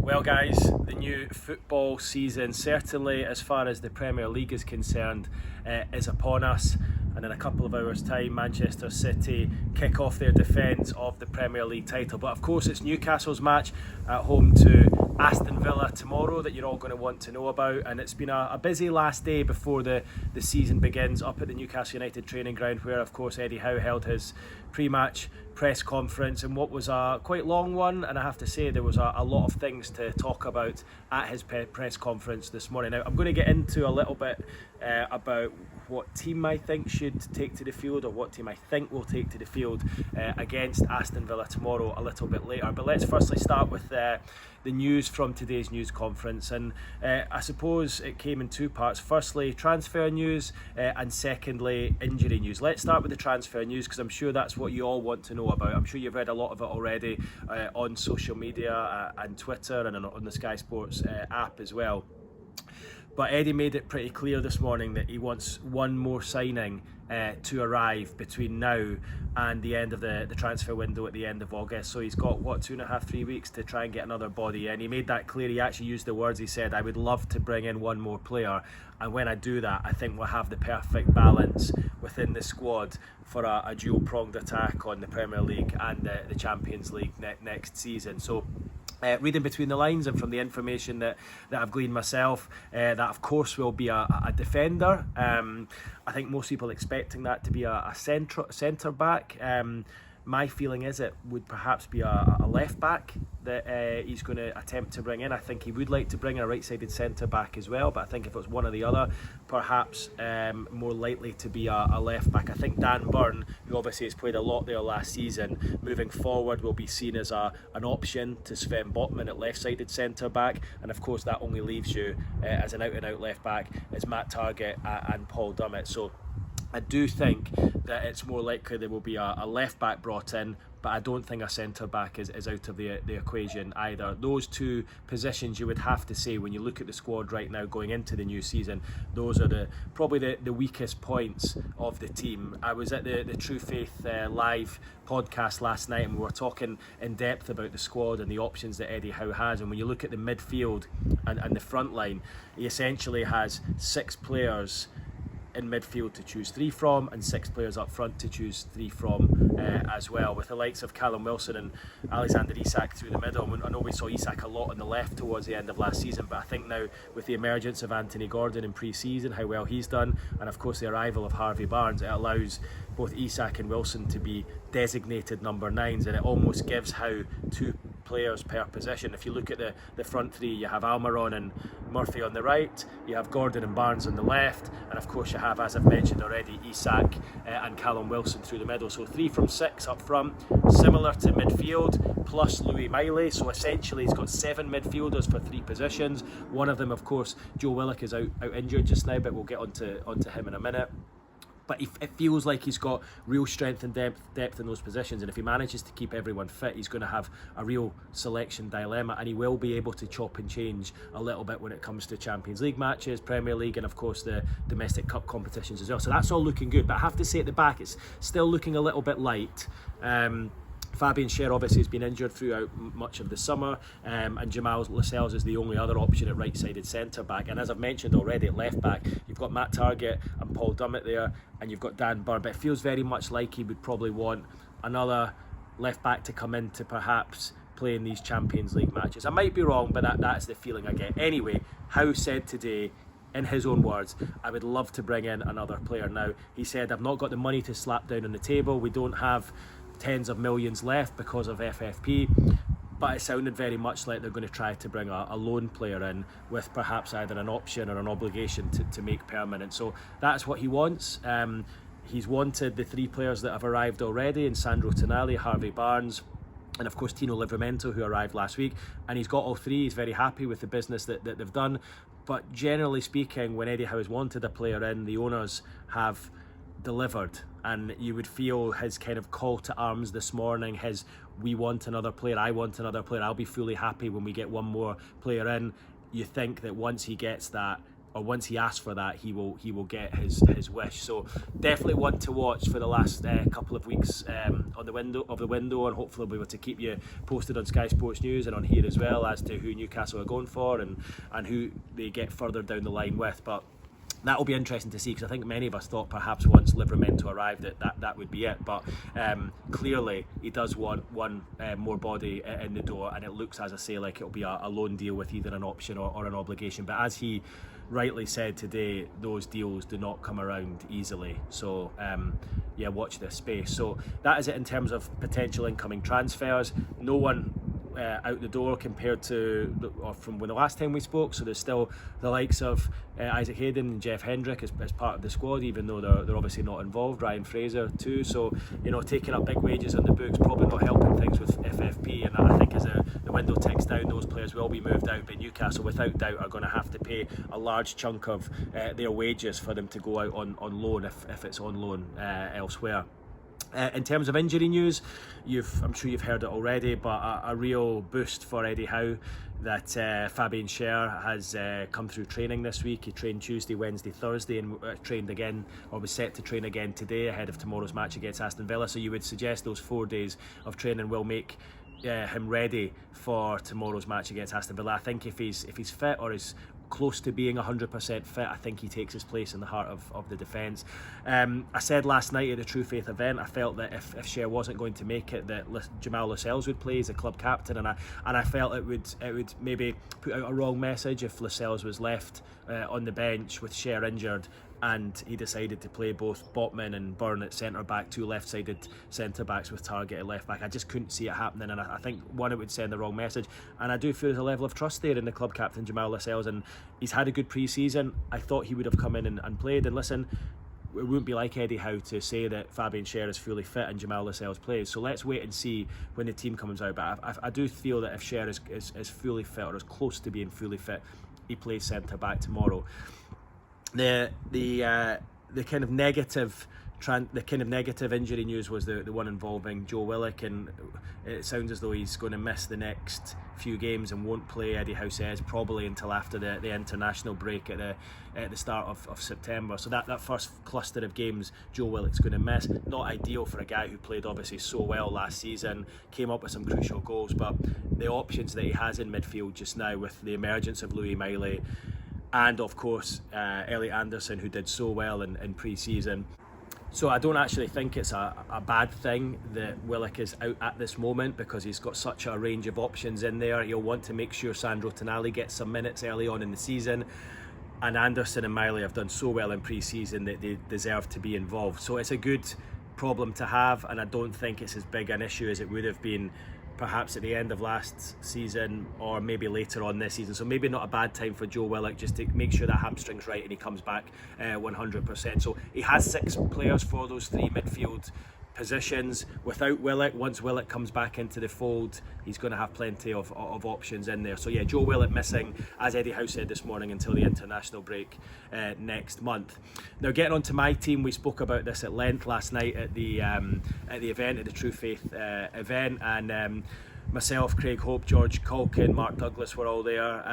Well guys, the new football season, certainly as far as the Premier League is concerned, is upon us. And in a couple of hours' time, Manchester City kick off their defence of the Premier League title. But of course it's Newcastle's match at home to Aston Villa tomorrow that you're all going to want to know about. And it's been a busy last day before the season begins up at the Newcastle United training ground, where of course Eddie Howe held his pre-match press conference, and what was a quite long one, and I have to say there was a lot of things to talk about at his press conference this morning. Now I'm going to get into a little bit about what team I think should take to the field, or what team I think will take to the field against Aston Villa tomorrow a little bit later. But let's firstly start with the news from today's news conference, and I suppose it came in two parts. Firstly, transfer news, and secondly, injury news. Let's start with the transfer news, because I'm sure that's what you all want to know about. I'm sure you've read a lot of it already on social media and Twitter and on the Sky Sports app as well. But Eddie made it pretty clear this morning that he wants one more signing to arrive between now and the end of the transfer window at the end of August. So he's got, 2.5-3 weeks to try and get another body in. He made that clear. He actually used the words, he said, I would love to bring in one more player, and when I do that, I think we'll have the perfect balance within the squad for a dual-pronged attack on the Premier League and the Champions League next season. So reading between the lines and from the information that I've gleaned myself, that of course will be a defender. I think most people expecting that to be a centre back. My feeling is it would perhaps be a left back that he's going to attempt to bring in. I think he would like to bring in a right-sided centre back as well, but I think if it was one or the other, perhaps more likely to be a left back. I think Dan Burn, who obviously has played a lot there last season, moving forward will be seen as an option to Sven Botman at left-sided centre back, and of course that only leaves you as an out-and-out left back as Matt Targett and Paul Dummett. So I do think that it's more likely there will be a left back brought in, but I don't think a centre back is out of the equation either. Those two positions, you would have to say, when you look at the squad right now going into the new season, those are probably the weakest points of the team. I was at the True Faith live podcast last night, and we were talking in depth about the squad and the options that Eddie Howe has. And when you look at the midfield and the front line, he essentially has 6 players in midfield to choose 3 from, and 6 players up front to choose 3 from as well, with the likes of Callum Wilson and Alexander Isak through the middle. I know we saw Isak a lot on the left towards the end of last season, but I think now with the emergence of Anthony Gordon in pre-season, how well he's done, and of course the arrival of Harvey Barnes, it allows both Isak and Wilson to be designated number 9s, and it almost gives Howe 2 players per position. If you look at the front 3, you have Almiron and Murphy on the right, you have Gordon and Barnes on the left, and of course you have, as I've mentioned already, Isak and Callum Wilson through the middle. So 3 from 6 up front, similar to midfield, plus Louis Miley. So essentially he's got 7 midfielders for 3 positions. One of them, of course, Joe Willock, is out injured just now, but we'll get onto him in a minute. But it feels like he's got real strength and depth in those positions, and if he manages to keep everyone fit, he's going to have a real selection dilemma, and he will be able to chop and change a little bit when it comes to Champions League matches, Premier League, and of course the domestic cup competitions as well. So that's all looking good, but I have to say at the back it's still looking a little bit light. Fabian Schär obviously has been injured throughout much of the summer, and Jamal Lascelles is the only other option at right-sided centre-back. And as I've mentioned already, at left-back, you've got Matt Targett and Paul Dummett there, and you've got Dan Burn. But it feels very much like he would probably want another left-back to come in to perhaps play in these Champions League matches. I might be wrong, but that's the feeling I get. Anyway, Howe said today, in his own words, I would love to bring in another player now. He said, I've not got the money to slap down on the table. We don't have tens of millions left because of FFP, but it sounded very much like they're going to try to bring a loan player in with perhaps either an option or an obligation to make permanent. So that's what he wants. He's wanted the 3 players that have arrived already, in Sandro Tonali, Harvey Barnes, and of course Tino Livramento, who arrived last week, and he's got all 3. He's very happy with the business that they've done. But generally speaking, when Eddie Howe has wanted a player in, the owners have delivered, and you would feel his kind of call to arms this morning, his we want another player, I want another player, I'll be fully happy when we get one more player in. You think that once he gets that, or once he asks for that, he will get his wish. So definitely one to watch for the last couple of weeks on the window, and hopefully we'll be able to keep you posted on Sky Sports News and on here as well as to who Newcastle are going for and who they get further down the line with. But that will be interesting to see, because I think many of us thought perhaps once Livramento arrived that would be it, but clearly he does want one more body in the door, and it looks, as I say, like it'll be a loan deal with either an option or an obligation. But as he rightly said today, those deals do not come around easily, so watch this space. So that is it in terms of potential incoming transfers. No one out the door compared to from when the last time we spoke, so there's still the likes of Isaac Hayden and Jeff Hendrick as part of the squad, even though they're obviously not involved. Ryan Fraser too, so taking up big wages on the books probably not helping things with FFP, and I think as the window ticks down, those players will be moved out. But Newcastle without doubt are going to have to pay a large chunk of their wages for them to go out on loan if it's on loan elsewhere. In terms of injury news, I'm sure you've heard it already, but a real boost for Eddie Howe that Fabian Schär has come through training this week. He trained Tuesday, Wednesday, Thursday, and trained again, or was set to train again today ahead of tomorrow's match against Aston Villa. So you would suggest those 4 days of training will make him ready for tomorrow's match against Aston Villa. I think if he's fit or is close to being 100% fit, I think he takes his place in the heart of the defence. I said last night at the True Faith event, I felt that if Schär wasn't going to make it, that Jamal Lascelles would play as a club captain, and I felt it would maybe put out a wrong message if Lascelles was left on the bench with Schär injured, and he decided to play both Botman and Byrne at centre-back, two left-sided centre-backs with Targett at left-back. I just couldn't see it happening, and I think, one, it would send the wrong message, and I do feel there's a level of trust there in the club captain, Jamal Lascelles, and he's had a good pre-season. I thought he would have come in and played, and listen, it wouldn't be like Eddie Howe to say that Fabian Schär is fully fit and Jamal Lascelles plays, so let's wait and see when the team comes out. But I do feel that if Schär is fully fit, or as close to being fully fit, he plays centre-back tomorrow. The kind of negative injury news was the one involving Joe Willock, and it sounds as though he's going to miss the next few games and won't play, Eddie Howe says, probably until after the international break at the start of September. So that first cluster of games Joe Willock's going to miss. Not ideal for a guy who played obviously so well last season, came up with some crucial goals, but the options that he has in midfield just now with the emergence of Louis Miley and of course Elliot Anderson, who did so well in pre-season. So I don't actually think it's a bad thing that Willock is out at this moment, because he's got such a range of options in there. He'll want to make sure Sandro Tonali gets some minutes early on in the season, and Anderson and Miley have done so well in pre-season that they deserve to be involved. So it's a good problem to have, and I don't think it's as big an issue as it would have been perhaps at the end of last season or maybe later on this season. So maybe not a bad time for Joe Willock, just to make sure that hamstring's right and he comes back 100%. So he has 6 players for those 3 midfield positions. Without Willock, once Willock comes back into the fold, he's going to have plenty of options in there. So yeah, Joe Willock missing, as Eddie Howe said this morning, until the international break next month. Now, getting on to my team, we spoke about this at length last night at the event, at the True Faith event, and myself, Craig Hope, George Calkin, Mark Douglas were all there,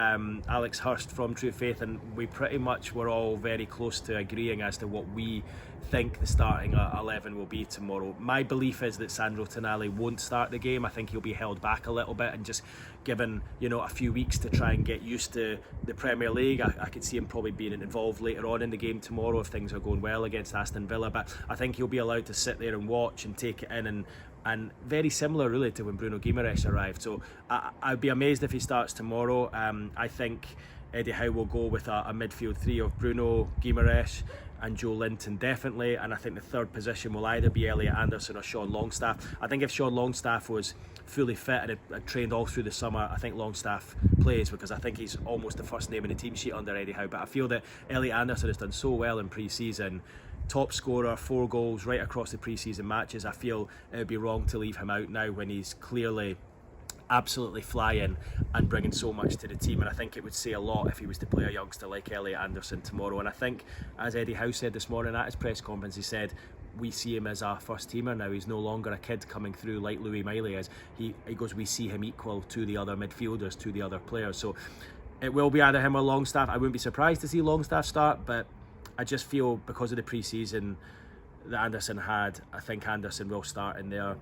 Alex Hurst from True Faith, and we pretty much were all very close to agreeing as to what we think the starting 11 will be tomorrow. My belief is that Sandro Tonali won't start the game. I think he'll be held back a little bit and just given a few weeks to try and get used to the Premier League. I could see him probably being involved later on in the game tomorrow if things are going well against Aston Villa, but I think he'll be allowed to sit there and watch and take it in, and very similar really to when Bruno Guimaraes arrived. So I'd be amazed if he starts tomorrow. I think Eddie Howe will go with a midfield 3 of Bruno, Guimaraes and Joe Linton definitely, and I think the third position will either be Elliot Anderson or Sean Longstaff. I think if Sean Longstaff was fully fit and had trained all through the summer, I think Longstaff plays, because I think he's almost the first name in the team sheet under Eddie Howe. But I feel that Elliot Anderson has done so well in pre-season, top scorer, 4 goals right across the pre-season matches. I feel it would be wrong to leave him out now when he's clearly absolutely flying and bringing so much to the team, and I think it would say a lot if he was to play a youngster like Elliot Anderson tomorrow. And I think, as Eddie Howe said this morning at his press conference, he said we see him as our first teamer now. He's no longer a kid coming through like Louis Miley is. He goes, we see him equal to the other midfielders, to the other players. So it will be either him or Longstaff. I wouldn't be surprised to see Longstaff start, but I just feel because of the pre-season that Anderson had, I think Anderson will start in there.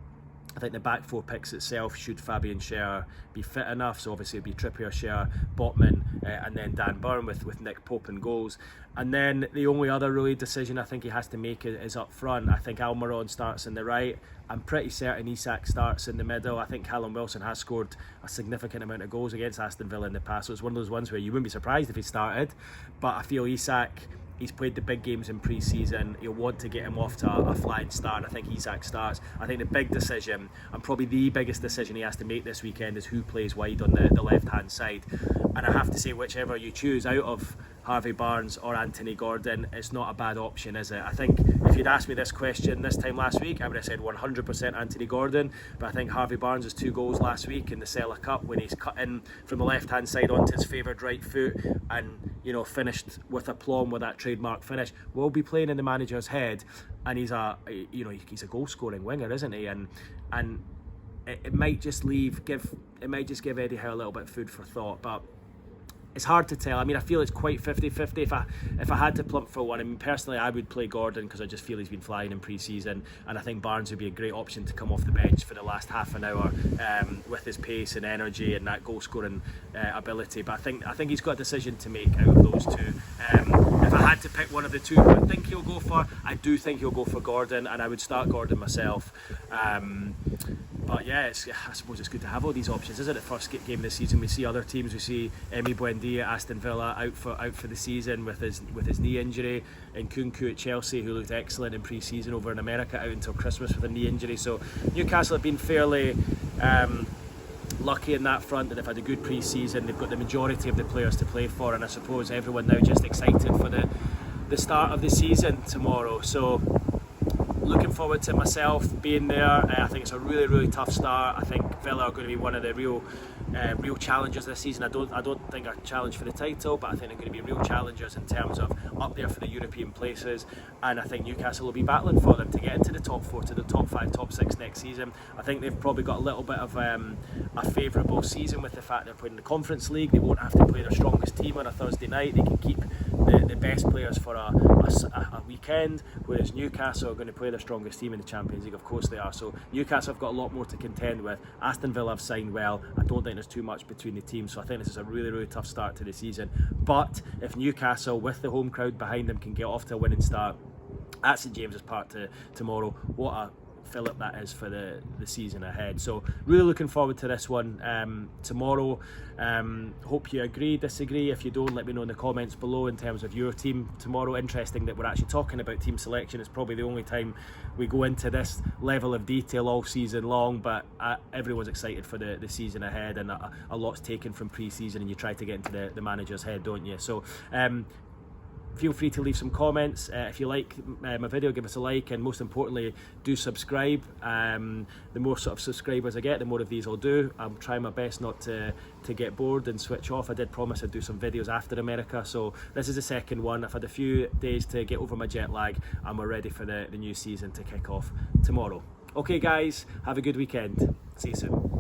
I think the back four picks itself, should Fabian Schär be fit enough, so obviously it'd be Trippier, Schär, Botman, and then Dan Burn with Nick Pope in goals. And then the only other really decision I think he has to make is up front. I think Almiron starts in the right. I'm pretty certain Isak starts in the middle. I think Callum Wilson has scored a significant amount of goals against Aston Villa in the past, so it's one of those ones where you wouldn't be surprised if he started. But I feel Isak, he's played the big games in pre-season. He'll want to get him off to a flying start. I think Isak starts. I think the big decision, and probably the biggest decision he has to make this weekend, is who plays wide on the left-hand side. And I have to say, whichever you choose out of Harvey Barnes or Anthony Gordon, it's not a bad option, is it? I think if you'd asked me this question this time last week, I would have said 100% Anthony Gordon, but I think Harvey Barnes' 2 goals last week in the Sella Cup, when he's cut in from the left-hand side onto his favoured right foot and, you know, finished with aplomb with that trademark finish, will be playing in the manager's head. And he's a goal-scoring winger, isn't he? And it might just give Eddie Howe a little bit of food for thought, but it's hard to tell. I mean, I feel it's quite 50-50. If I had to plump for one, I mean, personally, I would play Gordon because I just feel he's been flying in pre-season, and I think Barnes would be a great option to come off the bench for the last half an hour with his pace and energy and that goal-scoring ability. But I think he's got a decision to make out of those two. If I had to pick one of the two, I do think he'll go for Gordon, and I would start Gordon myself. But yeah, I suppose it's good to have all these options, isn't it? First game of the season, we see other teams. We see Emi Buendia, Aston Villa, out for the season with his knee injury, and Nkunku at Chelsea, who looked excellent in pre-season over in America, out until Christmas with a knee injury. So Newcastle have been fairly lucky in that front, and they've had a good pre-season. They've got the majority of the players to play for, and I suppose everyone now just excited for the start of the season tomorrow. So looking forward to myself being there. I think it's a really, really tough start. I think Villa are going to be one of the real challengers this season. I don't think a challenge for the title, but I think they're going to be real challengers in terms of up there for the European places. And I think Newcastle will be battling for them to get into the top 4, to the top 5, top 6 next season. I think they've probably got a little bit of a favourable season with the fact they're playing in the Conference League. They won't have to play their strongest team on a Thursday night. They can keep the best players for a weekend, whereas Newcastle are going to play their strongest team in the Champions League. Of course they are. So Newcastle have got a lot more to contend with. Aston Villa have signed well. I don't think there's too much between the teams, so I think this is a really, really tough start to the season. But if Newcastle, with the home crowd behind them, can get off to a winning start at St James's Park tomorrow, what a fillip that is for the season ahead. So really looking forward to this one tomorrow. Hope you agree, disagree. If you don't, let me know in the comments below in terms of your team tomorrow. Interesting that we're actually talking about team selection. It's probably the only time we go into this level of detail all season long, but everyone's excited for the season ahead, and a lot's taken from pre-season, and you try to get into the manager's head, don't you? So feel free to leave some comments. If you like my video, give us a like, and most importantly, do subscribe. The more sort of subscribers I get, the more of these I'll do. I'm trying my best not to get bored and switch off. I did promise I'd do some videos after America, so this is the second one. I've had a few days to get over my jet lag, and we're ready for the new season to kick off tomorrow. Okay guys, have a good weekend. See you soon.